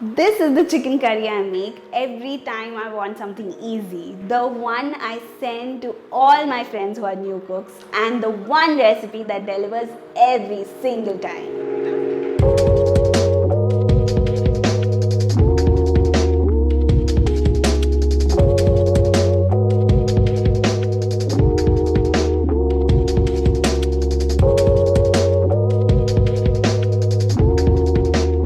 This is the chicken curry I make every time I want something easy. The one I send to all my friends who are new cooks, and the one recipe that delivers every single time.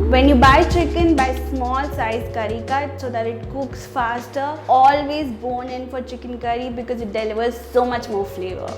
When you buy chicken, buy small size curry cut so that it cooks faster. Always bone in for chicken curry because it delivers so much more flavor.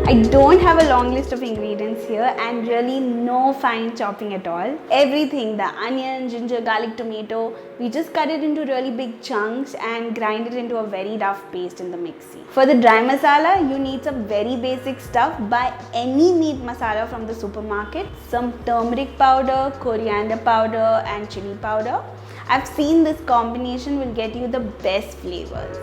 I don't have a long list of ingredients here and really no fine chopping at all. Everything, the onion, ginger, garlic, tomato, we just cut it into really big chunks and grind it into a very rough paste in the mixie. For the dry masala, you need some very basic stuff. Buy any meat masala from the supermarket, some turmeric powder, coriander powder and chili powder. I've seen this combination will get you the best flavors.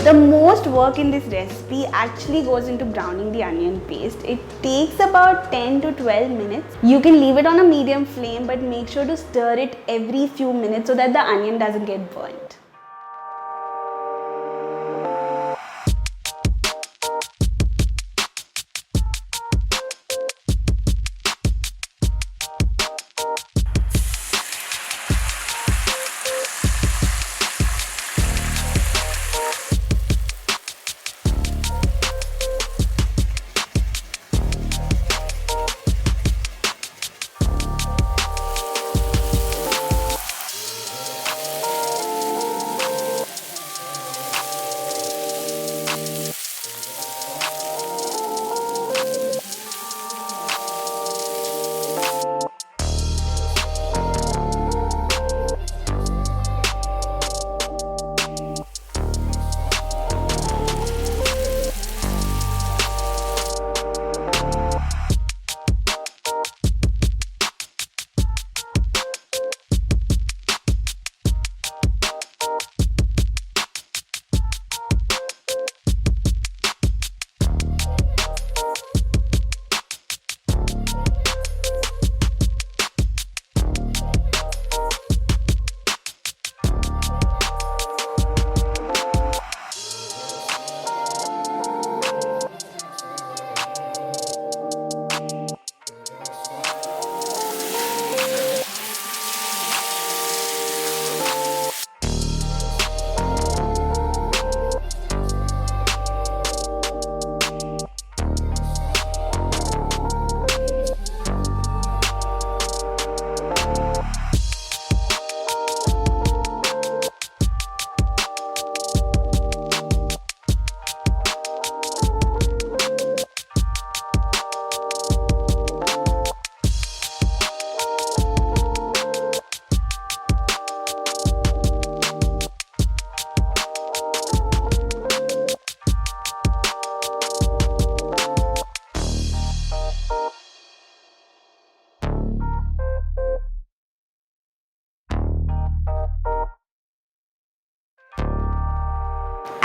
The most work in this recipe actually goes into browning the onion paste. It takes about 10 to 12 minutes. You can leave it on a medium flame, but make sure to stir it every few minutes so that the onion doesn't get burnt.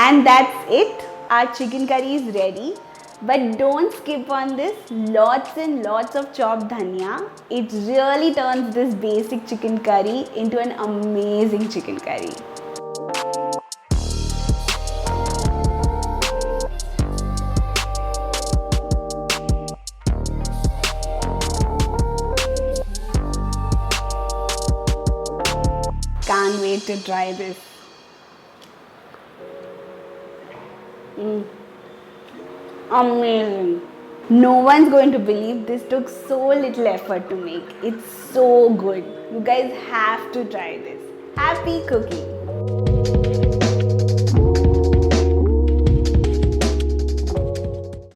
And that's it. Our chicken curry is ready. But don't skip on this. Lots and lots of chopped dhania. It really turns this basic chicken curry into an amazing chicken curry. can't wait to try this. Amazing. No one's going to believe this took so little effort to make. It's so good. You guys have to try this. Happy cooking.